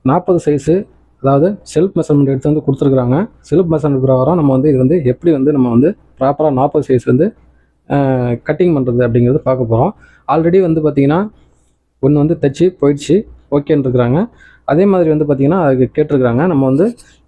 40 size, அதாவது self measurement எடுத்து வந்து கொடுத்துருக்குறாங்க. செல்ஃப் மெஷர்மெண்ட் பிரகாரம் நம்ம வந்து இது வந்து எப்படி வந்து நம்ம வந்து ப்ராப்பராக 40 சைஸ் வந்து கட்டிங் பண்ணுறது அப்படிங்கிறது பார்க்க போகிறோம். ஆல்ரெடி வந்து பார்த்திங்கன்னா ஒன்று வந்து தைச்சி போயிடுச்சு, ஓகேன்னு இருக்கிறாங்க. அதே மாதிரி வந்து பார்த்திங்கன்னா அதுக்கு கேட்டிருக்கிறாங்க. நம்ம வந்து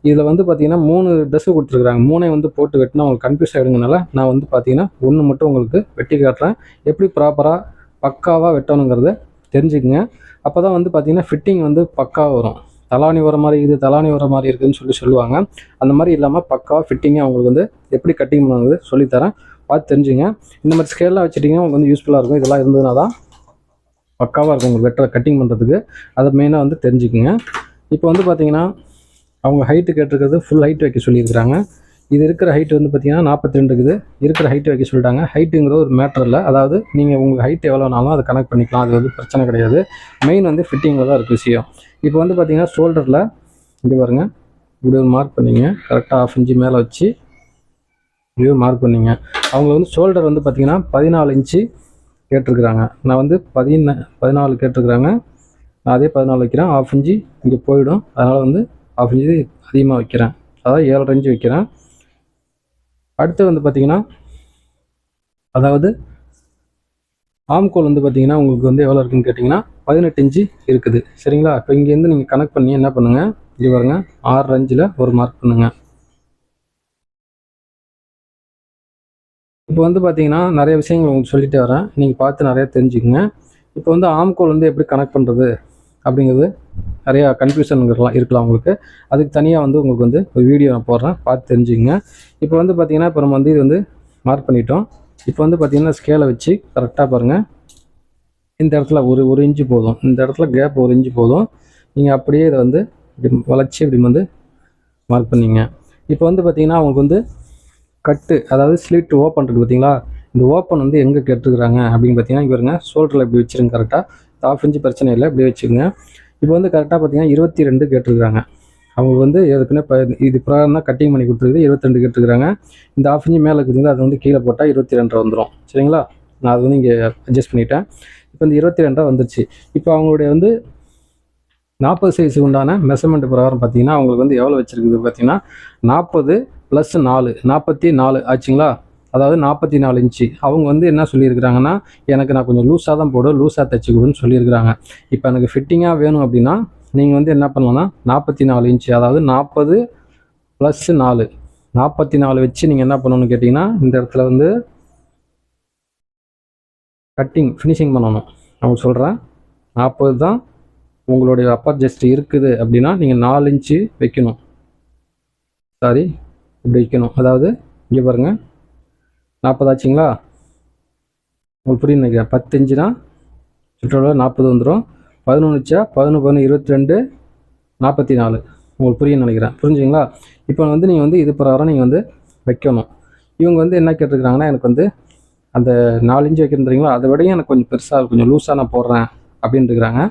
இதில் வந்து பார்த்திங்கன்னா 3 ட்ரெஸ்ஸு கொடுத்துருக்குறாங்க. 3 வந்து போட்டு வெட்டினா உங்களுக்கு கன்ஃபியூஸ் ஆகிடுங்கனால நான் வந்து பார்த்திங்கன்னா 1 மட்டும் உங்களுக்கு வெட்டி காட்டுறேன். எப்படி ப்ராப்பராக பக்காவாக வெட்டணுங்கிறத தெரிஞ்சுக்குங்க. அப்போ தான் வந்து பார்த்திங்கன்னா ஃபிட்டிங் வந்து பக்காவாக வரும். தலாணி வர மாதிரி இருக்குது, தலாணி வர மாதிரி இருக்குதுன்னு சொல்லுவாங்க. அந்த மாதிரி இல்லாமல் பக்காவாக ஃபிட்டிங்காக அவங்களுக்கு வந்து எப்படி கட்டிங் பண்ணுறது சொல்லித்தரேன், பார்த்து தெரிஞ்சுங்க. இந்த மாதிரி ஸ்கேல்லாம் வச்சுட்டிங்கன்னா உங்களுக்கு வந்து யூஸ்ஃபுல்லாக இருக்கும். இதெல்லாம் இருந்ததுனா தான் பக்காவாக இருக்கும் உங்களுக்கு வெட்ட கட்டிங் பண்ணுறதுக்கு. அதை மெயினாக வந்து தெரிஞ்சுக்குங்க. இப்போ வந்து பார்த்திங்கன்னா அவங்க ஹைட்டு கேட்டிருக்கிறது ஃபுல் ஹைட் வைக்க சொல்லியிருக்கிறாங்க. இது இருக்கிற ஹைட் வந்து பார்த்திங்கன்னா 42 இருக்குது. இருக்கிற ஹைட்டு வைக்க சொல்லிட்டாங்க. ஹைட்டுங்கிறது ஒரு மேட்டர் இல்லை. அதாவது நீங்கள் உங்களுக்கு ஹைட் எவ்வளோனாலும் அதை கனெக்ட் பண்ணிக்கலாம். அது வந்து பிரச்சனை கிடையாது. மெயின் வந்து ஃபிட்டிங்கில் தான் இருக்குது விஷயம். இப்போ வந்து பார்த்திங்கன்னா ஷோல்டரில் இங்கே பாருங்கள், இப்படி ஒரு மார்க் பண்ணிங்க. கரெக்டாக 1/2 இன்ச்சு மேலே வச்சு இப்படி மார்க் பண்ணிங்க. அவங்க வந்து ஷோல்டர் வந்து பார்த்திங்கன்னா 14 இன்ச்சு கேட்டிருக்கிறாங்க. நான் வந்து 14 கேட்டிருக்கிறாங்க. நான் அதே 14 வைக்கிறேன். 1/2 இன்ச்சு இங்கே போயிடும். அதனால் வந்து 1/2 இன்ச்சு அதிகமாக வைக்கிறேன். அதாவது 7.5 இன்ச்சு வைக்கிறேன். அடுத்து வந்து பார்த்திங்கன்னா அதாவது ஆம்கோல் வந்து பார்த்திங்கன்னா உங்களுக்கு வந்து எவ்வளோ இருக்குதுன்னு கேட்டிங்கன்னா 18 இன்ச்சு இருக்குது. சரிங்களா? இப்போ இங்கேருந்து நீங்கள் கனெக்ட் பண்ணி என்ன பண்ணுங்கள், இங்கே பாருங்க 6.5 இன்ச்சில் ஒரு மார்க் பண்ணுங்கள். இப்போ வந்து பார்த்திங்கன்னா நிறைய விஷயங்கள் உங்களுக்கு சொல்லிகிட்டே வரேன். நீங்கள் பார்த்து நிறையா தெரிஞ்சுக்கங்க. இப்போ வந்து ஆம்கோல் வந்து எப்படி கனெக்ட் பண்ணுறது அப்படிங்கிறது நிறையா கன்ஃபியூஷன்லாம் இருக்கலாம் உங்களுக்கு. அதுக்கு தனியாக வந்து உங்களுக்கு வந்து ஒரு வீடியோ நான் போடுறேன், பார்த்து தெரிஞ்சுக்கங்க. இப்போ வந்து பார்த்திங்கன்னா இப்போ நம்ம வந்து இது வந்து மார்க் பண்ணிட்டோம். இப்போ வந்து பார்த்திங்கன்னா ஸ்கேலை வச்சு கரெக்டாக பாருங்கள். இந்த இடத்துல ஒரு இன்ச்சு போதும். இந்த இடத்துல கேப் 1 இன்ச்சு போதும். நீங்கள் அப்படியே இதை வந்து இப்படி வளைச்சி இப்படி வந்து மார்க் பண்ணிங்க. இப்போ வந்து பார்த்திங்கன்னா அவங்களுக்கு வந்து கட்டு, அதாவது ஸ்லிட் ஓப்பன் இருக்குது பார்த்திங்களா? இந்த ஓப்பன் வந்து எங்கே கேட்டுருக்குறாங்க அப்படின்னு பார்த்தீங்கன்னா இங்கே பாருங்க, ஷோல்டரில் இப்படி வச்சுருங்க. கரெக்டாக 1/2 இன்ச்சு பிரச்சனை இல்லை, இப்படி வச்சுக்கோங்க. இப்போ வந்து கரெக்டாக பார்த்தீங்கன்னா 22 கேட்டிருக்கிறாங்க. அவங்க வந்து ஏற்கனவே இது ப்ராப்ளம் தான் கட்டிங் பண்ணி கொடுத்துருக்குது. 22 கேட்டிருக்கிறாங்க. இந்த 1/2 இன்ச்சு மேலே இருக்குதுங்களா, அது வந்து கீழே போட்டால் 22 வந்துடும். சரிங்களா? நான் அது வந்து இங்கே அட்ஜஸ்ட் பண்ணிட்டேன். இப்போ இந்த 22 வந்துருச்சு. இப்போ அவங்களுடைய வந்து 40 சைஸுக்கு உண்டான மெஷர்மெண்ட் பிரகாரம் பார்த்தீங்கன்னா அவங்களுக்கு வந்து எவ்வளோ வச்சுருக்குது பார்த்தீங்கன்னா 40 + 4 44 ஆச்சுங்களா? அதாவது 44 இன்ச்சு. அவங்க வந்து என்ன சொல்லியிருக்கிறாங்கன்னா, எனக்கு நான் கொஞ்சம் லூஸாக தான் போடும், லூஸாக தைச்சி கொடுன்னு சொல்லியிருக்கிறாங்க. இப்போ எனக்கு ஃபிட்டிங்காக வேணும் அப்படின்னா நீங்கள் வந்து என்ன பண்ணலாம்னா 44 இன்ச்சு, அதாவது 40 + 4 44 வச்சு நீங்கள் என்ன பண்ணணும்னு கேட்டிங்கன்னா இந்த இடத்துல வந்து கட்டிங் ஃபினிஷிங் பண்ணணும். அவங்க சொல்கிறேன் 40 தான் உங்களுடைய அப்பர் ஜஸ்ட் இருக்குது அப்படின்னா நீங்கள் 4 இன்ச்சு வைக்கணும். சாரி, இப்படி வைக்கணும். அதாவது இங்கே பாருங்கள் 40 ஆச்சுங்களா? உங்களுக்கு புரியும் நினைக்கிறேன். 10 இன்ச்சுனா சுற்றளவு 40 வந்துடும். 11 வச்சா 11 11 22 44 உங்களுக்கு புரியும்னு நினைக்கிறேன். புரிஞ்சுங்களா? இப்போ வந்து நீங்கள் வந்து இது பிரகாரம் நீங்கள் வந்து வைக்கணும். இவங்க வந்து என்ன கேட்டிருக்கிறாங்கன்னா, எனக்கு வந்து அந்த 4 இன்ச்சு வைக்கிறீங்களா, அதை விடையும் எனக்கு கொஞ்சம் பெருசாக கொஞ்சம் லூஸாக நான் போடுறேன் அப்படின்னு இருக்கிறாங்க.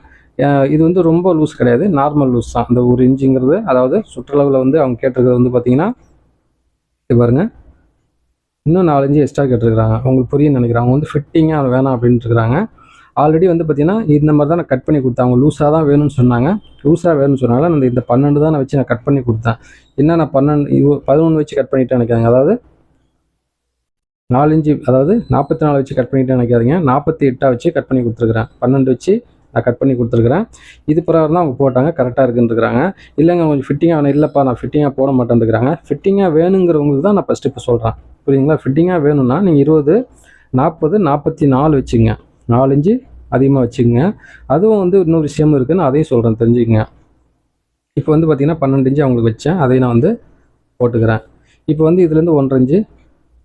இது வந்து ரொம்ப லூஸ் கிடையாது, நார்மல் லூஸ் தான். அந்த 1 இன்ச்சுங்கிறது, அதாவது சுற்றளவில் வந்து அவங்க கேட்டிருக்கிறது வந்து பார்த்தீங்கன்னா இது பாருங்கள், இன்னும் 4 இன்ச்சு எக்ஸ்ட்ரா கேட்டிருக்கிறாங்க. உங்களுக்கு புரியும்னு நினைக்கிறாங்க. அவங்க வந்து ஃபிட்டிங்காக வேணாம் அப்படின்ட்டு இருக்கிறாங்க. ஆல்ரெடி வந்து பார்த்திங்கன்னா இந்த மாதிரி தான் நான் கட் பண்ணி கொடுத்தேன். அவங்க லூஸாக தான் வேணும்னு சொன்னாங்க. லூஸாக வேணும்னு சொன்னால நான் இந்த 12 தான் நான் வச்சு நான் கட் பண்ணி கொடுத்தேன். என்ன நான் 11 வச்சு கட் பண்ணிவிட்டேன் நினைக்காங்க. அதாவது 4 இன்ச்சு, அதாவது 44 வச்சு கட் பண்ணிவிட்டேன் நினைக்காதீங்க. 48 வச்சு கட் பண்ணி கொடுத்துருக்குறேன். 12 வச்சு நான் கட் பண்ணி கொடுத்துருக்குறேன். இது பிரகாரம் தான் அவங்க போட்டாங்க, கரெக்டாக இருக்குன்னுருக்குறாங்க. இல்லைங்க கொஞ்சம் ஃபிட்டிங்காக வேணும், இல்லைப்பா நான் ஃபிட்டிங்காக போட மாட்டேன்ருக்குறாங்க. ஃபிட்டிங்காக வேணுங்கிறவங்களுக்கு தான் நான் ஃபஸ்ட்டு இப்போ சொல்கிறேன். புரியுங்களா? ஃபிட்டிங்காக வேணும்னா நீங்கள் 20 40 44 வச்சுங்க. 4 இன்ச்சு அதிகமாக வச்சுக்கோங்க. அதுவும் வந்து இன்னொரு விஷயமும் இருக்குதுன்னு அதையும் சொல்கிறேன், தெரிஞ்சுக்கங்க. இப்போ வந்து பார்த்திங்கன்னா 12 இன்ச்சு அவங்களுக்கு வச்சேன், அதையும் நான் வந்து போட்டுக்கிறேன். இப்போ வந்து இதுலேருந்து 1.5 இன்ச்சு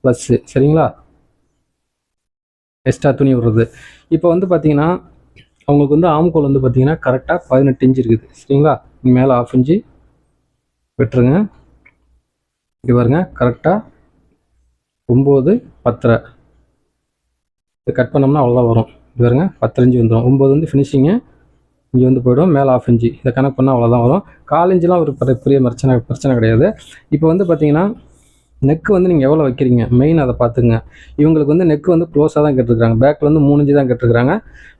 ப்ளஸ்ஸு, சரிங்களா? எக்ஸ்ட்ரா துணி விடுறது. இப்போ வந்து பார்த்திங்கன்னா அவங்களுக்கு வந்து ஆம்கோல் வந்து பார்த்திங்கன்னா கரெக்டாக 18 இன்ச்சு இருக்குது. சரிங்களா? மேலே 1/2 இன்ச்சு விட்டுருங்க. இங்கே பாருங்க, கரெக்டாக 9 10 இது கட் பண்ணோம்னா அவ்வளோதான் வரும். இது பாருங்க 10 இன்ச்சு வந்துடும். 9 வந்து ஃபினிஷிங்கு இங்கே வந்து போய்டும். மேலே 1/2 இன்ச்சு இதை கனெக்ட் பண்ணால் அவ்வளோதான் வரும். 1/4 இன்ச்சுலாம் ஒரு பெரிய பிரச்சனை கிடையாது. இப்போ வந்து பார்த்திங்கன்னா நெக்கு வந்து நீங்கள் எவ்வளோ வைக்கிறீங்க மெயின் அதை பார்த்துங்க. இவங்களுக்கு வந்து நெக்கு வந்து க்ளோஸாக தான் கேட்டிருக்காங்க. பேக்கில் வந்து 3 இன்ச்சு தான் கேட்டிருக்காங்க.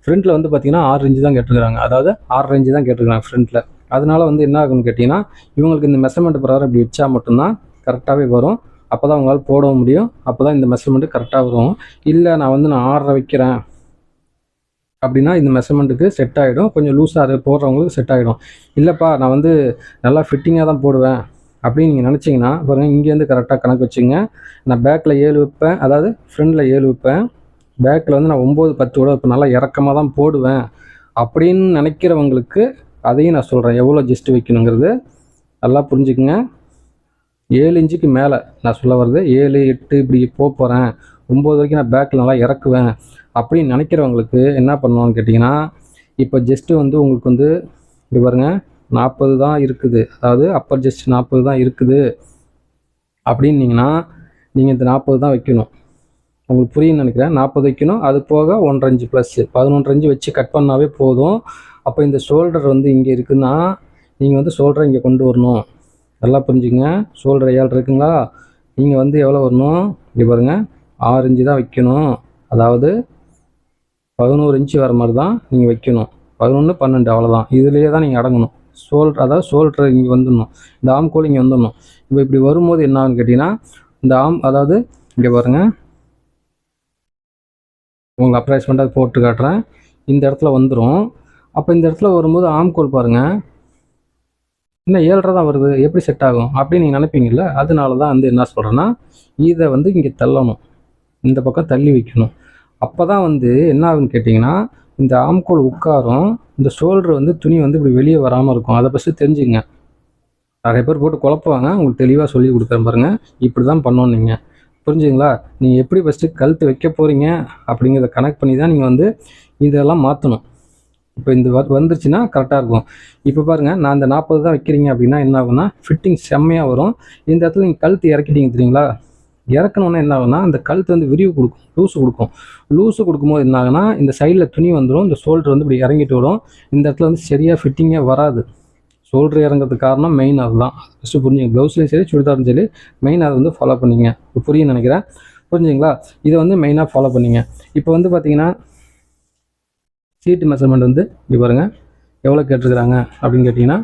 ஃப்ரண்ட்டில் வந்து பார்த்திங்கன்னா 6 இன்ச்சு தான் கேட்டிருக்காங்க. அதாவது 6.5 இன்ச்சு தான் கேட்டிருக்காங்க ஃப்ரண்ட்டில். அதனால வந்து என்ன ஆகும்னு கேட்டிங்கன்னா இவங்களுக்கு இந்த மெஷர்மெண்ட் பிரகாரம் இப்படி வச்சா மட்டும்தான் கரெக்டாகவே வரும். அப்போ தான் அவங்களால போடவும் முடியும். அப்போ தான் இந்த மெஷர்மெண்ட்டு கரெக்டாக வரும். இல்லை நான் 6.5 வைக்கிறேன் அப்படின்னா இந்த மெஷர்மெண்ட்டுக்கு செட் ஆகிடும். கொஞ்சம் லூஸாக போடுறவங்களுக்கு செட் ஆகிடும். இல்லைப்பா நான் வந்து நல்லா ஃபிட்டிங்காக தான் போடுவேன் அப்படின்னு நீங்கள் நினச்சிங்கன்னா பாருங்கள், இங்கேருந்து கரெக்டாக கணக்கு வச்சுங்க. நான் பேக்கில் 7 வைப்பேன், அதாவது ஃப்ரண்டில் 7 வைப்பேன், பேக்கில் வந்து நான் 9, 10 விட இப்போ நல்லா இறக்கமாக தான் போடுவேன் அப்படின்னு நினைக்கிறவங்களுக்கு அதையும் நான் சொல்கிறேன் எவ்வளோ ஜஸ்ட் வைக்கணுங்கிறது நல்லா புரிஞ்சுக்குங்க. 7 இன்ச்சுக்கு மேலே நான் சொல்ல வர்றது 7, 8 இப்படி போகிறேன், 9 வரைக்கும் நான் பேக்கில் நல்லா இறக்குவேன் அப்படின்னு நினைக்கிறவங்களுக்கு என்ன பண்ணுவான்னு கேட்டிங்கன்னா, இப்போ ஜஸ்ட்டு வந்து உங்களுக்கு வந்து இப்படி பாருங்கள் 40 தான் இருக்குது, அதாவது அப்பர் ஜஸ்ட் 40 தான் இருக்குது அப்படின்னீங்கன்னா நீங்கள் இந்த 40 தான் வைக்கணும். உங்களுக்கு புரியுன்னு நினைக்கிறேன். 40 வைக்கணும். அது போக 1.5 இன்ச்சு ப்ளஸ் 11 இன்ச்சு வச்சு கட் பண்ணாவே போதும். அப்போ இந்த ஷோல்டர் வந்து இங்கே இருக்குன்னா நீங்கள் வந்து ஷோல்டரை இங்கே கொண்டு வரணும். நல்லா புரிஞ்சுங்க. ஷோல்டர் 7 இருக்குங்களா, நீங்கள் வந்து எவ்வளோ வரணும், இங்கே பாருங்கள் 6 இன்ச்சு தான் வைக்கணும். அதாவது 11 இன்ச்சு வர மாதிரி தான் நீங்கள் வைக்கணும். 11, 12 அவ்வளோதான். இதுலேயே தான் நீங்கள் அடங்கணும். அதாவது ஷோல்டர் இங்கே வந்துடணும், இந்த ஆம்கோல் இங்கே வந்துடணும். இப்போ இப்படி வரும்போது என்ன ஆகுன்னு கேட்டிங்கன்னா இந்த அதாவது இங்கே பாருங்கள், உங்களுக்கு அப்ராக்சிமேட்டாக போட்டு காட்டுறேன். இந்த இடத்துல வந்துடும். அப்போ இந்த இடத்துல வரும்போது ஆம்கோல் பாருங்கள் இன்னும் 7.5 தான் வருது, எப்படி செட் ஆகும் அப்படின்னு நீங்கள் நினைப்பீங்கல்ல. அதனால தான் வந்து என்ன சொல்கிறேன்னா இதை வந்து இங்கே தள்ளணும், இந்த பக்கம் தள்ளி வைக்கணும். அப்போ தான் வந்து என்ன ஆகுன்னு கேட்டிங்கன்னா இந்த ஆம்கோல் உட்காரும், இந்த ஷோல்டர் வந்து துணி வந்து இப்படி வெளியே வராமல் இருக்கும். அதை ஃபஸ்ட்டு தெரிஞ்சுங்க. நிறைய பேர் போட்டு குழப்புவாங்க, உங்களுக்கு தெளிவாக சொல்லி கொடுக்குறேன் பாருங்கள். இப்படி தான் பண்ணணும் நீங்கள், புரிஞ்சுங்களா? நீங்கள் எப்படி ஃபஸ்ட்டு கழுத்து வைக்க போகிறீங்க அப்படிங்கிறத கனெக்ட் பண்ணி தான் நீங்கள் வந்து இதெல்லாம் மாற்றணும். இப்போ இந்த வந்துருச்சுன்னா கரெக்டாக இருக்கும். இப்போ பாருங்கள், நான் இந்த 40 தான் வைக்கிறீங்க அப்படின்னா என்ன ஆகுனா ஃபிட்டிங் செம்மையாக வரும். இந்த இடத்துல நீங்கள் கழுத்து இறக்கிட்டீங்க தெரியுங்களா, இறக்கணுன்னா என்ன ஆகுனா அந்த கழுத்து வந்து விரிவு கொடுக்கும், லூஸு கொடுக்கும். லூஸு கொடுக்கும்போது என்ன ஆகுனா இந்த சைடில் துணி வந்துடும், இந்த ஷோல்டர் வந்து இப்படி இறங்கிட்டு வரும். இந்த இடத்துல வந்து சரியாக ஃபிட்டிங்கே வராது. ஷோல்டர் இறங்கிறதுக்கு காரணம் மெயின் அதுதான். ஃபஸ்ட்டு புரிஞ்சுங்க. ப்ளவுஸ்லேயும் சரி சுடிதாரும் சரி மெயின் அதை வந்து ஃபாலோ பண்ணிங்க. இப்போ புரியுன்னு நினைக்கிறேன். புரிஞ்சுங்களா? இதை வந்து மெயினாக ஃபாலோ பண்ணிங்க. இப்போ வந்து பார்த்தீங்கன்னா சீட்டு மெஷர்மெண்ட் வந்து இப்படி பாருங்கள் எவ்வளோ கேட்டிருக்கிறாங்க அப்படின்னு கேட்டிங்கன்னா,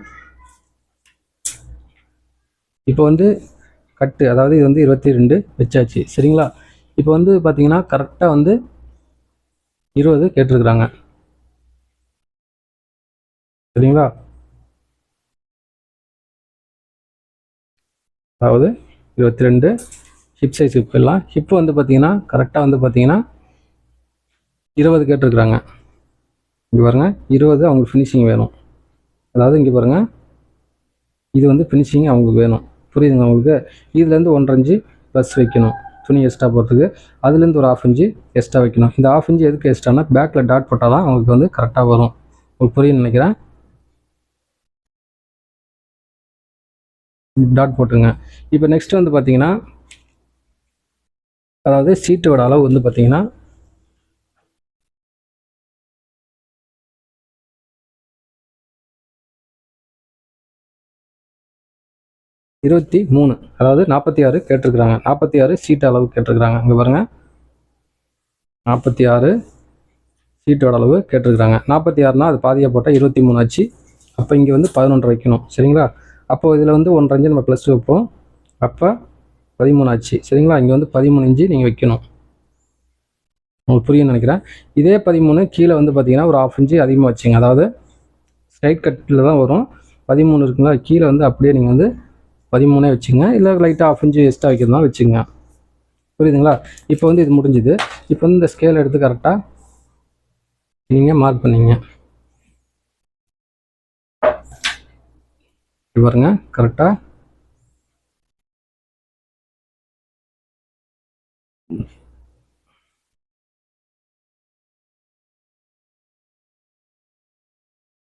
இப்போ வந்து கட்டு அதாவது இது வந்து 22 வச்சாச்சு சரிங்களா. இப்போ வந்து பார்த்தீங்கன்னா கரெக்டாக வந்து 20 கேட்டிருக்கிறாங்க சரிங்களா. அதாவது 22 ஹிப் சைஸ் ஹிப் எல்லாம் ஹிப்பு வந்து பார்த்தீங்கன்னா கரெக்டாக வந்து பார்த்தீங்கன்னா 20 கேட்டிருக்கிறாங்க. இங்கே பாருங்கள் 20 அவங்களுக்கு ஃபினிஷிங் வேணும். அதாவது இங்கே பாருங்கள் இது வந்து ஃபினிஷிங் அவங்களுக்கு வேணும். புரியுதுங்க உங்களுக்கு? இதுலேருந்து 1.5 இன்ச்சு ப்ளஸ் வைக்கணும் துணி எக்ஸ்ட்ரா போகிறதுக்கு. அதுலேருந்து ஒரு 1/2 இன்ச்சு எக்ஸ்ட்ரா வைக்கணும். இந்த 1/2 இன்ச்சு எதுக்கு எக்ஸ்ட்ரானா பேக்கில் டாட் போட்டால் தான் அவங்களுக்கு வந்து கரெக்டாக வரும். உங்களுக்கு புரியுன்னு நினைக்கிறேன். டாட் போட்டுங்க. இப்போ நெக்ஸ்ட் வந்து பார்த்தீங்கன்னா அதாவது சீட்டோட அளவு வந்து பார்த்தீங்கன்னா 23 அதாவது 46 கேட்டிருக்கிறாங்க. 46 சீட் அளவு கேட்டிருக்கிறாங்க. இங்கே பாருங்கள் 46 சீட்டோட அளவு கேட்டிருக்கிறாங்க. 46னா அது பாதியாக போட்டால் 23 ஆச்சு. அப்போ இங்கே வந்து 11 வைக்கணும் சரிங்களா. அப்போது இதில் வந்து 1.5 இன்ச்சு நம்ம ப்ளஸ் வைப்போம். அப்போ 13 ஆச்சு சரிங்களா. இங்கே வந்து 13 இன்ச்சு நீங்கள் வைக்கணும். உங்களுக்கு புரியுன்னு நினைக்கிறேன். இதே 13 கீழே வந்து பார்த்தீங்கன்னா ஒரு 1/2 இன்ச்சு அதிகமாக வச்சுங்க. அதாவது ஸ்ட்ரைட் கட்டில் தான் வரும். 13 இருக்குங்களா, கீழே வந்து அப்படியே நீங்கள் வந்து 13 வச்சுங்க. இல்லை லைட்டாக 1/2 இன்ச்சு எக்ஸ்ட்ரா வைக்கிறதுனா வச்சுங்க. புரியுதுங்களா? இப்போ வந்து இது முடிஞ்சுது. இப்போ வந்து இந்த ஸ்கேல் எடுத்து கரெக்டாக நீங்கள் மார்க் பண்ணிங்க. பாருங்க கரெக்டாக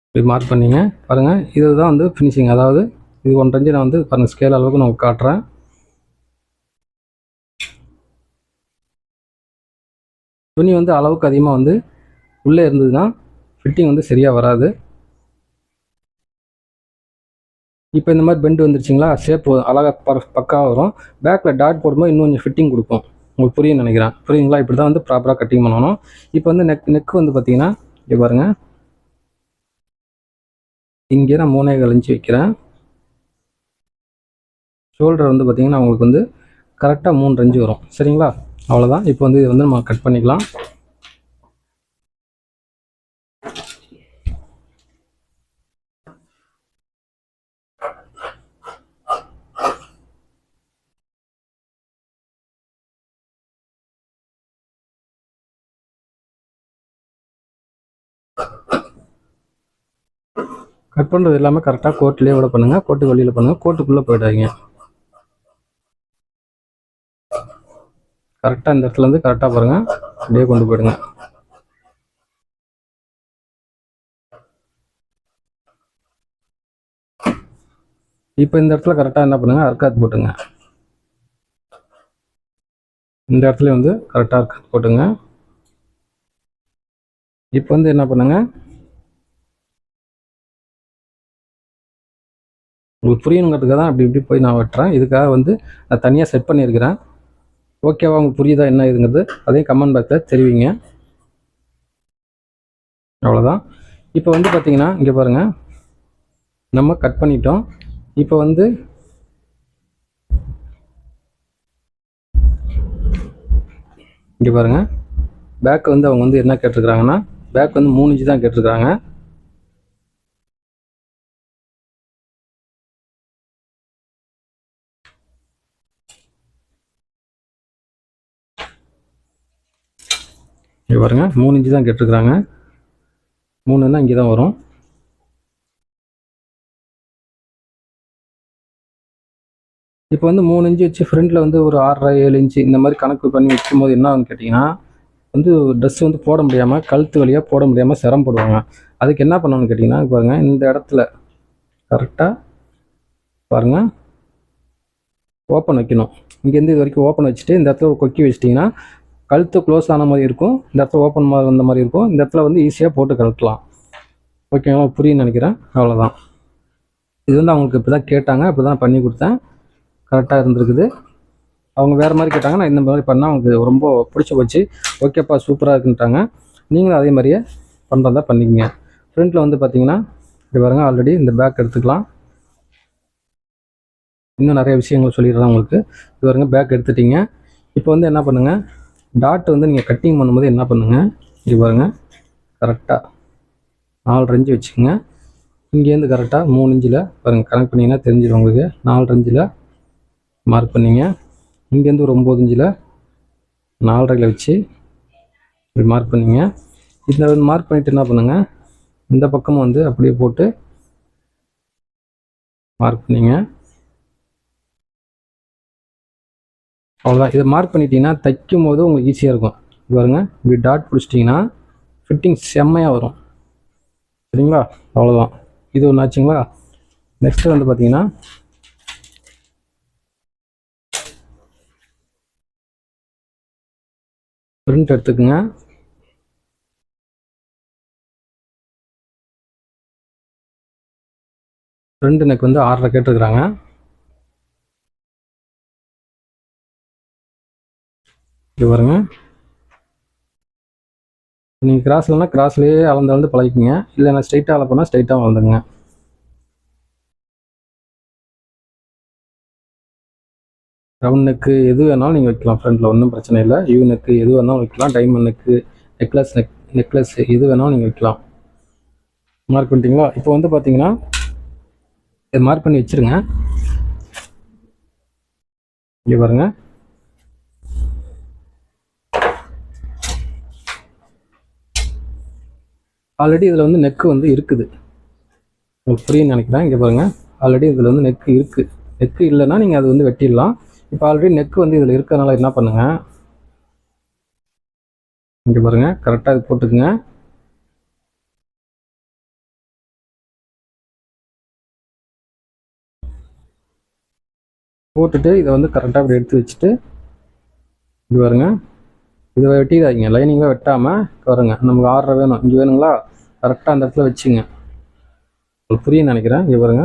இப்படி மார்க் பண்ணிங்க. பாருங்கள் இதுதான் வந்து ஃபினிஷிங். அதாவது இது 1.5 இன்ச்சு நான் வந்து பாருங்கள் ஸ்கேல் அளவுக்கு நான் காட்டுறேன். துணி வந்து அளவுக்கு அதிகமாக வந்து உள்ளே இருந்ததுன்னா ஃபிட்டிங் வந்து சரியாக வராது. இப்போ இந்த மாதிரி பெண்டு வந்துருச்சிங்களா, ஷேப் அழகாக பக்காவாக வரும். பேக்கில் டாட் போடும்போது இன்னும் கொஞ்சம் ஃபிட்டிங் கொடுக்கும். உங்களுக்கு புரியுன்னு நினைக்கிறேன். புரியுதுங்களா? இப்படி தான் வந்து ப்ராப்பராக கட்டிங் பண்ணணும். இப்போ வந்து நெக் வந்து பார்த்தீங்கன்னா இங்கே பாருங்கள் இங்கே நான் 3.25 இன்ச் வைக்கிறேன். ஷோல்டர் வந்து பார்த்திங்கன்னா உங்களுக்கு வந்து கரெக்டாக 3 இன்ச் வரும். சரிங்களா? அவ்வளோதான். இப்போ வந்து இதை வந்து நம்ம கட் பண்ணிக்கலாம். கட் பண்ணுறது எல்லாமே கரெக்டாக கோட்டிலே விட பண்ணுங்கள். கோட்டுக்கு வெளியில் பண்ணுங்கள். கோட்டுக்குள்ளே போயிடாதீங்க. கரெக்டாக இந்த இடத்துலேருந்து கரெக்டாக பாருங்கள், அப்படியே கொண்டு போயிடுங்க. இப்போ இந்த இடத்துல கரெக்டாக என்ன பண்ணுங்கள், அர்க்காத் போட்டுங்க. இந்த இடத்துல வந்து கரெக்டாக அர்க்காத் போட்டுங்க. இப்போ வந்து என்ன பண்ணுங்க, உங்களுக்கு புரியணுங்கிறதுக்காக தான் அப்படி இப்படி போய் நான் வெட்டுறேன். இதுக்காக வந்து நான் தனியாக செட் பண்ணியிருக்கிறேன். ஓகேவா? உங்களுக்கு புரியுதா என்ன இதுங்கிறது அதையும் கமெண்ட் பாக்ஸில் தெரிவிங்க. அவ்வளோதான். இப்போ வந்து பார்த்தீங்கன்னா இங்கே பாருங்கள், நம்ம கட் பண்ணிட்டோம். இப்போ வந்து இங்கே பாருங்கள், பேக் வந்து அவங்க வந்து என்ன கேட்டிருக்கிறாங்கன்னா, பேக் வந்து 3 இன்ச்சு தான் கேட்டிருக்காங்க. இங்கே பாருங்கள், 3 இன்ச்சு தான் கேட்டிருக்கிறாங்க. 3ன்னா இங்கே தான் வரும். இப்போ வந்து 3 இன்ச்சு வச்சு ஃப்ரண்ட்டில் வந்து ஒரு 6.5 7 இன்ச்சு இந்த மாதிரி கணக்கு பண்ணி வைக்கும்போது என்ன ஆகுன்னு கேட்டிங்கன்னா, வந்து ட்ரெஸ் வந்து போட முடியாமல், கழுத்து வழியாக போட முடியாமல் சிரமப்படுவாங்க. அதுக்கு என்ன பண்ணணும்னு கேட்டிங்கன்னா, பாருங்கள், இந்த இடத்துல கரெக்டாக பாருங்கள் ஓப்பன் வைக்கணும். இங்கேருந்து இது வரைக்கும் ஓப்பன் வச்சுட்டு இந்த இடத்துல ஒரு கொக்கி வச்சிட்டிங்கன்னா கழுத்து க்ளோஸ் ஆன மாதிரி இருக்கும். இந்த இடத்துல ஓப்பன் மாதிரி வந்த மாதிரி இருக்கும். இந்த இடத்துல வந்து ஈஸியாக போட்டு கழட்டலாம். ஓகேங்களா? புரியுன்னு நினைக்கிறேன். அவ்வளோதான். இது வந்து அவங்களுக்கு இப்படி தான் கேட்டாங்க, அப்படி தான் பண்ணி கொடுத்தேன். கரெக்டாக இருந்திருக்குது. அவங்க வேறு மாதிரி கேட்டாங்க, நான் இந்த மாதிரி பண்ணால் அவங்களுக்கு ரொம்ப பிடிச்சி போச்சு. ஓகேப்பா சூப்பராக இருக்குன்ட்டாங்க. நீங்களும் அதே மாதிரியே பண்ணுறதா பண்ணிக்கங்க. ஃப்ரண்ட்டில் வந்து பார்த்தீங்கன்னா இப்படி பாருங்கள், ஆல்ரெடி இந்த பேக் எடுத்துக்கலாம். இன்னும் நிறைய விஷயங்கள் சொல்லிடுறேன் உங்களுக்கு. இது பாருங்கள், பேக் எடுத்துட்டிங்க. இப்போ வந்து என்ன பண்ணுங்கள், டாட் வந்து நீங்கள் கட்டிங் பண்ணும்போது என்ன பண்ணுங்கள், இது பாருங்கள், கரெக்டாக 4 இன்ச்சு வச்சுக்கோங்க. இங்கேருந்து கரெக்டாக 3 இன்ச்சில் பாருங்கள், கனெக்ட் பண்ணிங்கன்னா தெரிஞ்சிடும் உங்களுக்கு. 4 இன்ச்சில் மார்க் பண்ணிங்க. இங்கேருந்து ஒரு 9 இன்ச்சில் 4.5 வச்சு இப்படி மார்க் பண்ணிங்க. இந்த மார்க் பண்ணிவிட்டு என்ன பண்ணுங்கள், இந்த பக்கமும் வந்து அப்படியே போட்டு மார்க் பண்ணிங்க. அவ்வளோதான். இதை மார்க் பண்ணிட்டீங்கன்னா தைக்கும் போது உங்களுக்கு ஈஸியாக இருக்கும். பாருங்க, இப்படி டாட் பிடிச்சிட்டிங்கன்னா ஃபிட்டிங் செம்மையாக வரும். சரிங்களா? அவ்வளோதான். இது ஒன்று ஆச்சுங்களா? நெக்ஸ்ட்டு வந்து பார்த்தீங்கன்னா பிரிண்ட் எடுத்துக்குங்க. ஃப்ரண்ட் நெக் வந்து 6.5 கேட்டுருக்குறாங்க. இது பாருங்க, நீங்கள் கிராஸ்லன்னா கிராஸ்லேயே அளந்து பழகிக்குங்க. இல்லை நான் ஸ்ட்ரைட்டாக அளப்போனால் ஸ்ட்ரைட்டாக அளந்துங்க. ரவுண்ட் நெக்கு எது வேணாலும் நீங்கள் வைக்கலாம். ஃப்ரண்ட்டில் ஒன்றும் பிரச்சனை இல்லை. யூ நெக்கு எது வேணாலும் வைக்கலாம். டைமண்ட் நெக்கு, நெக்லஸ் எது வேணாலும் நீங்கள் வைக்கலாம். மார்க் பண்ணிட்டீங்களா? இப்போ வந்து பார்த்தீங்கன்னா இதை மார்க் பண்ணி வச்சுருங்க. இங்கே பாருங்கள், ஆல்ரெடி இதில் வந்து நெக்கு வந்து இருக்குது. உங்களுக்கு புரியுன்னு நினைக்கிறேன். இங்கே பாருங்கள், ஆல்ரெடி இதில் வந்து நெக்கு இருக்குது. நெக்கு இல்லைன்னா நீங்கள் அது வந்து வெட்டிடலாம். இப்போ ஆல்ரெடி நெக்கு வந்து இதில் இருக்கிறதுனால என்ன பண்ணுங்கள், இங்கே பாருங்கள், கரெக்டாக இது போட்டுக்குங்க. போட்டுட்டு இதை வந்து கரெக்டாக இப்படி எடுத்து வச்சுட்டு இப்படி பாருங்க, இதை வெட்டிடாதீங்க. லைனிங்காக வெட்டாமல் பாருங்க, நமக்கு 6.5 வேணும். இங்கே வேணுங்களா? கரெக்டாக அந்த இடத்துல வச்சுங்க. உங்களுக்கு புரியுன்னு நினைக்கிறேன். இங்கே பாருங்க,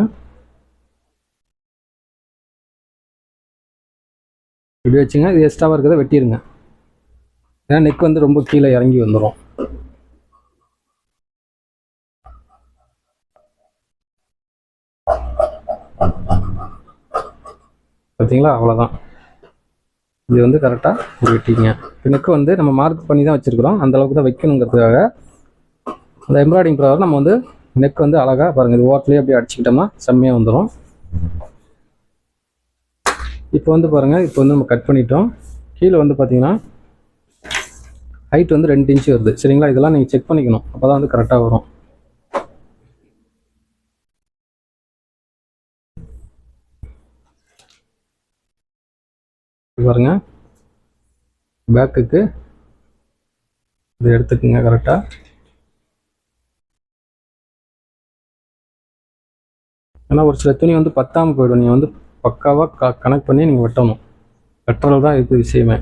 இப்படி வச்சுங்க. இது எக்ஸ்ட்ராவாக இருக்கிறத வெட்டிடுங்க. ஏன்னா நெக் வந்து ரொம்ப கீழே இறங்கி வந்துடும். பார்த்தீங்களா? அவ்வளோதான். இது வந்து கரெக்டாக வெட்டிங்க. நெக்கு வந்து நம்ம மார்க் பண்ணி தான் வச்சுருக்கிறோம், அந்த அளவுக்கு தான் வைக்கணுங்கிறதுக்காக. அந்த எம்ப்ராய்டிங் ப்ரவர் நம்ம வந்து நெக் வந்து அழகாக பாருங்கள், இது ஓட்டிலே அப்படியே அடிச்சுக்கிட்டோம்னா செம்மையாக வந்துடும். இப்போ வந்து பாருங்கள், இப்போ வந்து நம்ம கட் பண்ணிட்டோம். கீழே வந்து பார்த்தீங்கன்னா ஹைட் வந்து 2 இன்ச்சு வருது. சரிங்களா? இதெல்லாம் நீங்கள் செக் பண்ணிக்கணும், அப்போ தான் வந்து கரெக்டாக வரும். பாருங்க, பேக்குக்கு இதை எடுத்துக்குங்க கரெக்டாக. ஏன்னா ஒரு சில துணி வந்து பத்தாமல் போயிடும், நீங்கள் வந்து பக்காவாக கனெக்ட் பண்ணி நீங்கள் வெட்டணும். வெட்டுறது தான் இருக்குது விஷயமே.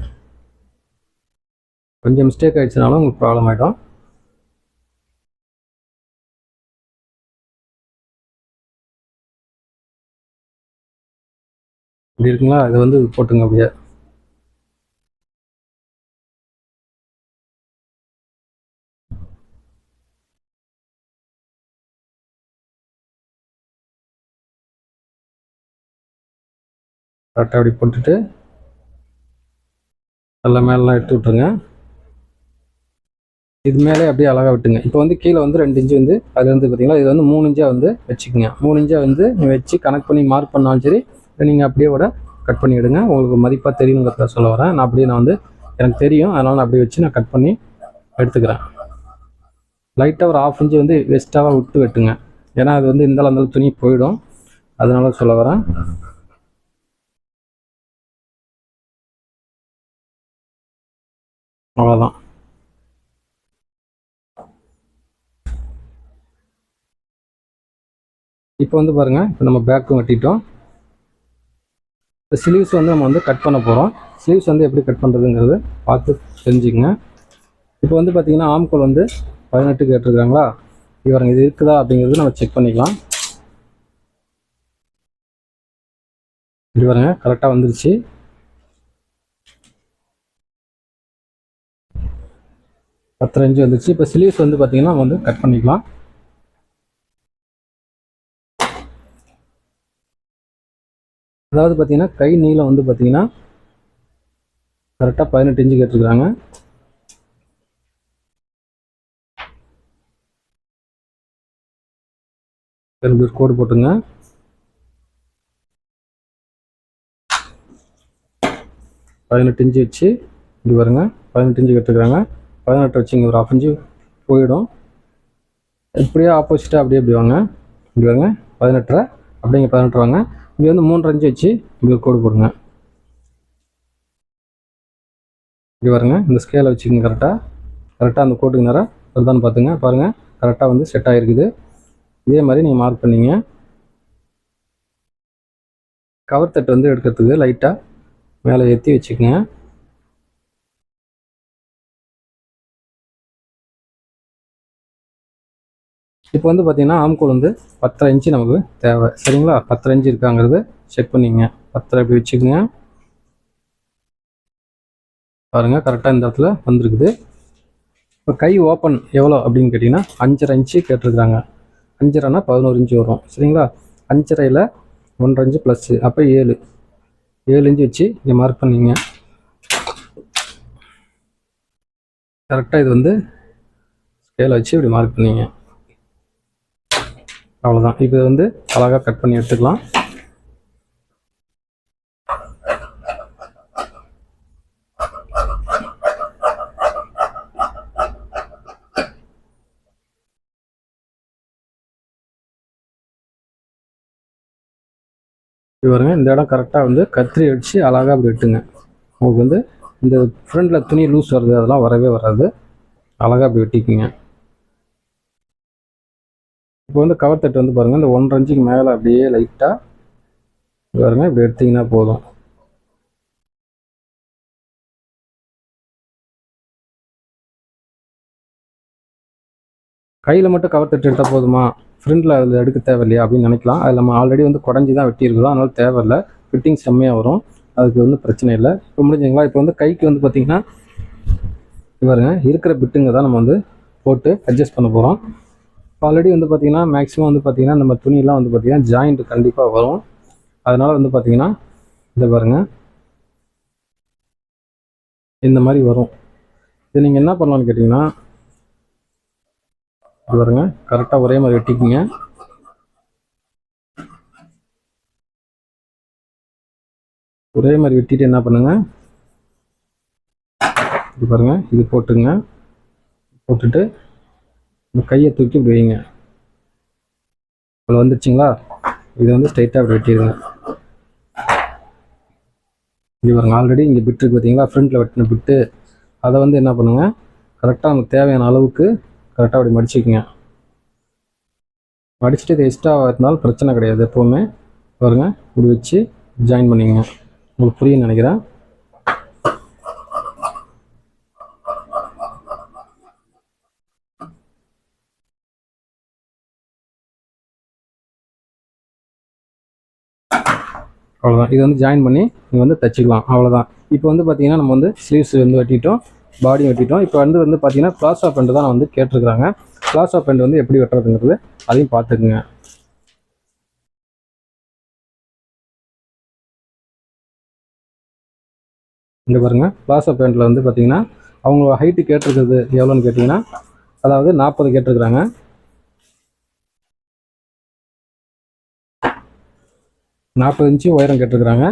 கொஞ்சம் மிஸ்டேக் ஆகிடுச்சுனாலும் உங்களுக்கு ப்ராப்ளம் ஆகிடும். இப்படி இருக்குங்களா? இதை வந்து போட்டுங்க அப்படியே. கரெக்டாக அப்படி போட்டுட்டு நல்லா மேலாம் எடுத்து விட்டுருங்க. இது மேலே அப்படியே அழகாக விட்டுங்க. இப்போ வந்து கீழே வந்து 2 இன்ச்சு வந்து அதில் வந்து பார்த்தீங்களா, இது வந்து 3 இன்ச்சாக வந்து வச்சுக்கோங்க. 3 இன்ச்சாக வந்து நீங்கள் வச்சு கனெக்ட் பண்ணி மார்க் பண்ணாலும் சரி, நீங்கள் அப்படியே விட கட் பண்ணி எடுங்க. உங்களுக்கு மதிப்பாக தெரியுங்கிறத சொல்ல வரேன். நான் அப்படியே நான் வந்து எனக்கு தெரியும், அதனால் நான் அப்படியே வச்சு நான் கட் பண்ணி எடுத்துக்கிறேன். லைட்டாக ஒரு 1/2 இன்ச்சு வந்து வெஸ்ட்டாக விட்டு வெட்டுங்க. ஏன்னா அது வந்து இந்த அந்த துணி போயிடும், அதனால சொல்ல வரேன். அவ்வளோதான். இப்போ வந்து பாருங்கள், இப்போ நம்ம பேக்கும் வெட்டிட்டோம். இந்த ஸ்லீவ்ஸ் வந்து நம்ம வந்து கட் பண்ண போகிறோம். ஸ்லீவ்ஸ் வந்து எப்படி கட் பண்ணுறதுங்கிறது பார்த்து தெரிஞ்சுக்கங்க. இப்போ வந்து பார்த்தீங்கன்னா ஆம்கோல் வந்து 18 கேட்டிருக்காங்களா, இவருங்க இது இருக்குதா அப்படிங்கிறது நம்ம செக் பண்ணிக்கலாம். இது பாருங்க, கரெக்டாக வந்துருச்சு. பத்தரை இன்ச்சு வந்துருச்சு. இப்போ ஸ்லீவ்ஸ் வந்து பார்த்தீங்கன்னா நம்ம வந்து கட் பண்ணிக்கலாம். அதாவது பார்த்தீங்கன்னா கை நீளம் வந்து பார்த்தீங்கன்னா கரெக்டாக 18 இன்ச்சு கேட்டிருக்காங்க. கோடு போட்டுங்க. 18 இன்ச்சு வச்சு இப்படி பாருங்க, 18 இன்ச்சு கேட்டிருக்காங்க. 18 வச்சுங்க, ஒரு 1/2 இன்ச்சு போயிடும். இப்படியே ஆப்போசிட்டாக அப்படியே இப்படி வாங்க, இப்படி வாங்க 18 அப்படிங்க 18 வாங்க. இங்கே வந்து 3 இன்ச்சு வச்சு இப்படி ஒரு கோடு போடுங்க. இப்படி பாருங்க, இந்த ஸ்கேலை வச்சுக்கோங்க. கரெக்டாக அந்த கோட்டுக்கு நேரம் வருதான்னு பார்த்துங்க. பாருங்கள், கரெக்டாக வந்து செட் ஆகிருக்குது. இதே மாதிரி நீங்கள் மார்க் பண்ணிங்க. கவர் தட்டு வந்து எடுக்கிறதுக்கு லைட்டாக மேலே ஏற்றி வச்சுக்கோங்க. இப்போ வந்து பார்த்தீங்கன்னா ஆம்கோல் வந்து 10 இன்ச்சு நமக்கு தேவை. சரிங்களா? 10 இன்ச்சு இருக்காங்கிறது செக் பண்ணிங்க. 10 இப்படி வச்சுக்கோங்க. பாருங்கள், கரெக்டாக இந்த இடத்துல வந்துருக்குது. இப்போ கை ஓப்பன் எவ்வளோ அப்படின்னு கேட்டிங்கன்னா 5.5 இன்ச்சு கேட்டிருக்காங்க. 5.5னா 11 இன்ச்சு வரும். சரிங்களா? 5.5ல் 1.5 இன்ச்சு ப்ளஸ்ஸு, அப்போ 7 இன்ச்சு வச்சு இங்கே மார்க் பண்ணிங்க. கரெக்டாக இது வந்து ஸ்கேலை வச்சு இப்படி மார்க் பண்ணிங்க. அவ்வளோதான். இப்போ வந்து அழகாக கட் பண்ணி எடுத்துக்கலாம். பாருங்க, இந்த இடம் கரெக்டாக வந்து கத்திரி அடித்து அழகாக அப்படி வெட்டுங்க. உங்களுக்கு வந்து இந்த ஃப்ரண்டில் துணி லூஸ் வருது, அதெல்லாம் வரவே வராது. அழகாக அப்படி வெட்டிக்குங்க. இப்போ வந்து கவர் தட்டு வந்து பாருங்கள், இந்த 1.5 இன்ச்சுக்கு மேலே அப்படியே லைட்டாக பாருங்க இப்படி எடுத்திங்கன்னா போதும். கையில் மட்டும் கவர் தட்டு எடுத்தால் போதுமா, ஃப்ரண்டில் அதில் எடுக்க தேவையில்லையா அப்படின்னு நினைக்கலாம். அதில் நம்ம ஆல்ரெடி வந்து குடஞ்சி தான் வெட்டியிருக்கிறோம், அதனால் தேவையில்லை. ஃபிட்டிங் செம்மையாக வரும், அதுக்கு வந்து பிரச்சனை இல்லை. இப்போ முடிஞ்சுங்களா? இப்போ வந்து கைக்கு வந்து பார்த்திங்கன்னா பாருங்க, இருக்கிற பிட்டுங்க தான் நம்ம வந்து போட்டு அட்ஜஸ்ட் பண்ண போகிறோம். ஆல்ரெடி வந்து பார்த்திங்கன்னா மேக்ஸிமம் வந்து பார்த்திங்கன்னா நம்ம துணியெல்லாம் வந்து பார்த்திங்கன்னா ஜாயிண்ட் கண்டிப்பாக வரும். அதனால் வந்து பார்த்திங்கன்னா இதை பாருங்கள், இந்த மாதிரி வரும். இது நீங்கள் என்ன பண்ணலான்னு கேட்டிங்கன்னா, இது பாருங்க கரெக்டாக ஒரே மாதிரி வெட்டிக்குங்க. ஒரே மாதிரி வெட்டிட்டு என்ன பண்ணுங்க, இது பாருங்க இது போட்டுங்க. போட்டுட்டு இந்த கையை தூக்கி இப்படி வைங்க. இவ்வளோ வந்துருச்சுங்களா? இதை வந்து ஸ்ட்ரைட்டாக அப்படி வெட்டிடுங்க. இது பாருங்க ஆல்ரெடி இங்கே பிட்டு இருக்குது பார்த்தீங்களா, ஃப்ரண்ட்டில் வெட்டின பிட்டு. அதை வந்து என்ன பண்ணுங்கள், கரெக்டாக நமக்கு தேவையான அளவுக்கு கரெக்டாக அப்படி மடிச்சுக்குங்க. மடிச்சுட்டு இது எக்ஸ்ட்ரா இருந்தாலும் பிரச்சனை கிடையாது. எப்போவுமே பாருங்க இப்படி வச்சு ஜாயின் பண்ணிங்க. உங்களுக்கு புரியுன்னு நினைக்கிறேன். அவ்வளோதான். இது வந்து ஜாயின் பண்ணி நீங்கள் வந்து தைச்சிக்கலாம். அவ்வளோதான். இப்போ வந்து பார்த்தீங்கன்னா நம்ம வந்து ஸ்லீவ்ஸ் வந்து வெட்டிட்டோம், பாடியும் வெட்டிட்டோம். இப்போ வந்து பார்த்தீங்கன்னா பிளாசோ பேண்ட் தான் வந்து கேட்டிருக்கிறாங்க. பிளாசோ பேண்ட் வந்து எப்படி வெட்டுறதுங்கிறது அதையும் பார்த்துக்குங்க. இங்கே பாருங்கள், பிளாசோ பேண்ட்டில் வந்து பார்த்தீங்கன்னா அவங்க ஹைட்டு கேட்டிருக்கிறது எவ்வளோன்னு கேட்டிங்கன்னா, அதாவது 40 கேட்டிருக்கிறாங்க. 40 இன்ச்சு உயரம் கேட்டிருக்கிறாங்க.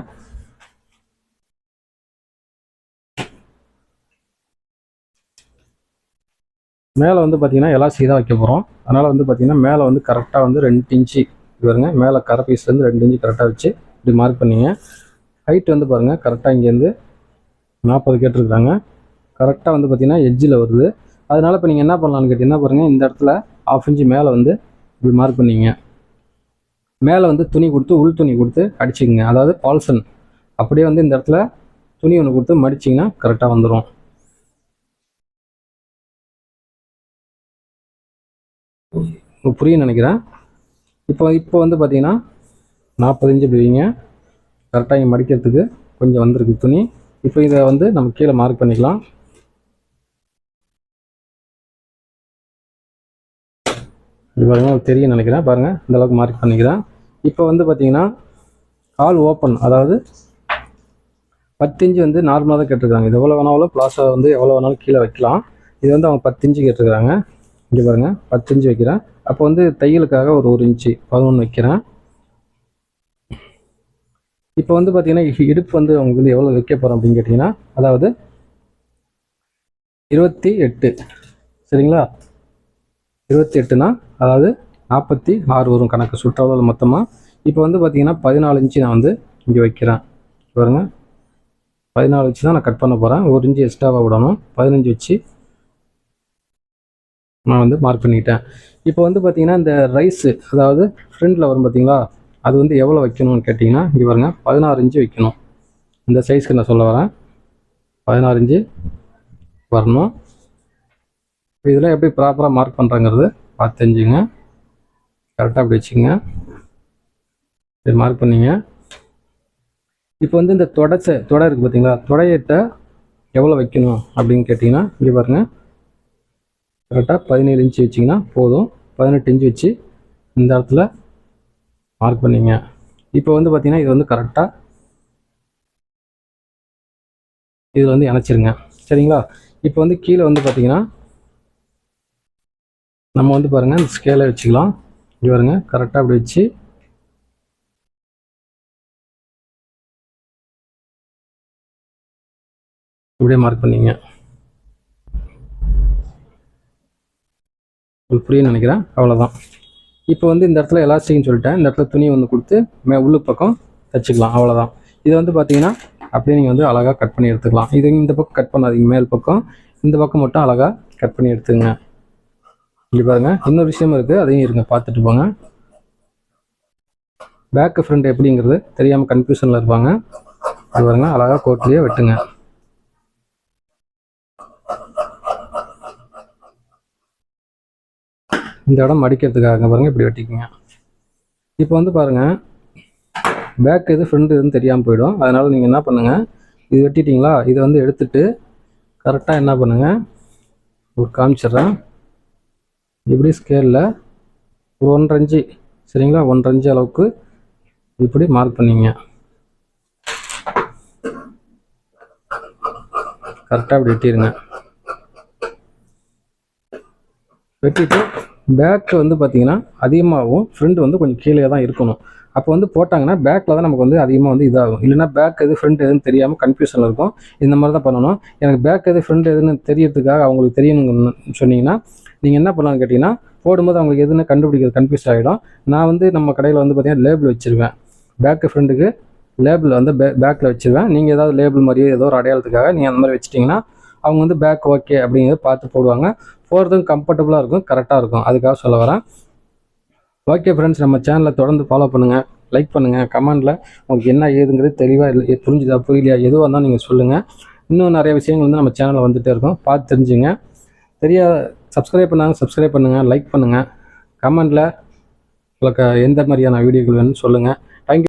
மேலே வந்து பார்த்தீங்கன்னா எலாஸ்டிக் தான் வைக்க போகிறோம். அதனால் வந்து பார்த்தீங்கன்னா மேலே வந்து கரெக்டாக வந்து 2 இன்ச்சு பாருங்க, மேலே கரை பீஸ்லேருந்து 2 இன்ச்சு கரெக்டாக வச்சு இப்படி மார்க் பண்ணிங்க. ஹைட் வந்து பாருங்கள் கரெக்டாக இங்கேருந்து 40 கேட்டிருக்கிறாங்க. கரெக்டாக வந்து பார்த்தீங்கன்னா எட்ஜில் வருது. அதனால் இப்போ நீங்கள் என்ன பண்ணலான்னு கேட்டிங்கன்னா பாருங்கள், இந்த இடத்துல 1/2 இன்ச்சு மேலே வந்து இப்படி மார்க் பண்ணிங்க. மேலே வந்து துணி கொடுத்து உள் துணி கொடுத்து அடிச்சுக்கோங்க. அதாவது பால்சன் அப்படியே வந்து இந்த இடத்துல துணி ஒன்று கொடுத்து மடிச்சிங்கன்னா கரெக்டாக வந்துடும். புரியுன்னு நினைக்கிறேன். இப்போ வந்து பார்த்தீங்கன்னா 40 இன்ச்சு பிடிவிங்க. கரெக்டாக இங்கே மடிக்கிறதுக்கு கொஞ்சம் வந்திருக்கு துணி. இப்போ இதை வந்து நம்ம கீழே மார்க் பண்ணிக்கலாம். இது பாருங்கள் தெரியும் நினைக்கிறேன். பாருங்கள் இந்த அளவுக்கு மார்க் பண்ணிக்கிறேன். இப்போ வந்து பார்த்தீங்கன்னா கால் ஓப்பன், அதாவது 10 இன்ச்சு வந்து நார்மலாக தான் கேட்டிருக்காங்க. இது எவ்வளோ வேணாலும் பிளாஸோ வந்து எவ்வளோ வேணாலும் கீழே வைக்கலாம். இது வந்து அவங்க 10 இன்ச்சு கேட்டிருக்காங்க. இங்கே பாருங்கள் 10 இன்ச்சு வைக்கிறேன். அப்போ வந்து தையலுக்காக ஒரு 1 இன்ச்சு 11 வைக்கிறேன். இப்போ வந்து பார்த்தீங்கன்னா இடுப்பு வந்து அவங்களுக்கு வந்து எவ்வளோ வைக்க போகிறோம் அப்படின்னு கேட்டிங்கன்னா, அதாவது 28 சரிங்களா? 28னா அதாவது 46 வரும் கணக்கு சுற்றளவில் மொத்தமாக. இப்போ வந்து பார்த்தீங்கன்னா 14 இன்ச்சு நான் வந்து இங்கே வைக்கிறேன். பாருங்க 14 இன்ச்சு தான் நான் கட் பண்ண போகிறேன். 1 இன்ச்சு எக்ஸ்ட்ராவாக விடணும். 15 வச்சு நான் வந்து மார்க் பண்ணிக்கிட்டேன். இப்போ வந்து பார்த்தீங்கன்னா இந்த ரைஸு, அதாவது ஃப்ரண்ட்டில் வரும் பார்த்தீங்களா, அது வந்து எவ்வளோ வைக்கணும்னு கேட்டிங்கன்னா இங்கே பாருங்க 16 இன்ச்சு வைக்கணும். இந்த சைஸ்க்கு நான் சொல்ல வரேன். 16 இன்ச்சு வரணும். இதில் எப்படி ப்ராப்பராக மார்க் பண்ணுறங்கிறது பார்த்து தெரிஞ்சுங்க. கரெக்டாக அப்படி வச்சுங்க. இப்படி மார்க் பண்ணிங்க. இப்போ வந்து இந்த தொடை இருக்குது பார்த்தீங்களா, தொடையிட்ட எவ்வளோ வைக்கணும் அப்படின்னு கேட்டிங்கன்னா இங்கே பாருங்கள் கரெக்டாக 17 இன்ச்சு வச்சிங்கன்னா போதும். 18 இன்ச்சு வச்சு இந்த இடத்துல மார்க் பண்ணிங்க. இப்போ வந்து பார்த்தீங்கன்னா இது வந்து கரெக்டாக இதில் வந்து இணைச்சிருங்க சரிங்களா? இப்போ வந்து கீழே வந்து பார்த்தீங்கன்னா நம்ம வந்து பாருங்கள் இந்த ஸ்கேலை வச்சுக்கலாம். இங்கே பாருங்கள் கரெக்டாக அப்படி வச்சு இப்படியே மார்க் பண்ணிங்க. உங்களுக்கு புரியுன்னு நினைக்கிறேன். அவ்வளோதான். இப்போ வந்து இந்த இடத்துல எலாஸ்டிக்னு சொல்லிட்டேன். இந்த இடத்துல துணி ஒன்று கொடுத்து உள்ளு பக்கம் தைச்சிக்கலாம். அவ்வளோதான். இதை வந்து பார்த்தீங்கன்னா அப்படியே நீங்கள் வந்து அழகாக கட் பண்ணி எடுத்துக்கலாம். இது இந்த பக்கம் கட் பண்ணாதீங்க, மேல் பக்கம் இந்த பக்கம் மட்டும் அழகாக கட் பண்ணி எடுத்துங்க. இங்கே பாருங்கள் இன்னொரு விஷயமும் இருக்குது, அதையும் இருங்க பார்த்துட்டு போங்க. பேக்கு ஃப்ரண்ட் எப்படிங்கிறது தெரியாமல் கன்ஃபியூஷனில் இருப்பாங்க. அது பாருங்கள் அழகாக கோட்லேயே வெட்டுங்க. இந்த இடம் மடிக்கிறதுக்காக பாருங்கள் இப்படி வெட்டிக்குங்க. இப்போ வந்து பாருங்கள் பேக் எது ஃப்ரண்ட் எதுன்னு தெரியாமல் போயிடும். அதனால் நீங்கள் என்ன பண்ணுங்கள், இது வெட்டிட்டிங்களா, இதை வந்து எடுத்துகிட்டு கரெக்டாக என்ன பண்ணுங்கள், ஒரு காமிச்சிட்றேன். இப்படி ஸ்கேலில் ஒரு 1.5 இன்ச்சு சரிங்களா, 1.5 இன்ச்சு அளவுக்கு இப்படி மார்க் பண்ணிங்க. கரெக்டாக அப்படி வெட்டிடுங்க. வெட்டிட்டு பேக்கு வந்து பார்த்தீங்கன்னா அதிகமாகவும் ஃப்ரண்ட் வந்து கொஞ்சம் கீழே தான் இருக்கணும். அப்போ வந்து போட்டாங்கன்னா பேக்கில் தான் நமக்கு வந்து அதிகமாக வந்து இதாகும். இல்லைனா பேக் எது ஃப்ரண்ட் எதுன்னு தெரியாமல் கன்ஃபியூஷனில் இருக்கும். இந்த மாதிரி தான் பண்ணணும். எனக்கு பேக் எது ஃப்ரண்ட் எதுன்னு தெரியறதுக்காக அவங்களுக்கு தெரியணும்னு சொன்னீங்கன்னா நீங்கள் என்ன பண்ணலான்னு கேட்டிங்கன்னா, போடும்போது அவங்களுக்கு எதுன்னு கண்டுபிடிக்கிறது கன்ஃபியூஸ் ஆகிடும். நான் வந்து நம்ம கடையில் வந்து பார்த்தீங்கன்னா லேபிள் வச்சுருவேன். பேக்கு ஃப்ரண்ட்டுக்கு லேபிள் வந்து பேக்கில் வச்சுருவேன். நீங்கள் ஏதாவது லேபிள் மாதிரியே ஏதோ ஒரு அடையாளத்துக்காக நீங்கள் அந்த மாதிரி வச்சிட்டிங்கன்னா அவங்க வந்து பேக் ஓகே அப்படிங்கிறத பார்த்து போடுவாங்க. போகிறதுக்கும் கம்ஃபர்டபுளாக இருக்கும், கரெக்டாக இருக்கும். அதுக்காக சொல்ல வரேன். ஓகே ஃப்ரெண்ட்ஸ், நம்ம சேனலை தொடர்ந்து ஃபாலோ பண்ணுங்கள், லைக் பண்ணுங்கள், கமெண்டில் உங்களுக்கு என்ன ஏதுங்கிறது தெளிவாக இல்லை புரிஞ்சுதா புரியலையா எதுவாக இருந்தாலும் நீங்கள் சொல்லுங்கள். இன்னும் நிறைய விஷயங்கள் வந்து நம்ம சேனலில் வந்துகிட்டே இருக்கும், பார்த்து தெரிஞ்சுங்க. சப்ஸ்கிரைப் பண்ணாங்க சப்ஸ்கிரைப் பண்ணுங்கள், லைக் பண்ணுங்கள், கமெண்டில் உங்களுக்கு எந்த மாதிரியான வீடியோக்கள் வேணும்னு சொல்லுங்கள். தேங்க்யூ.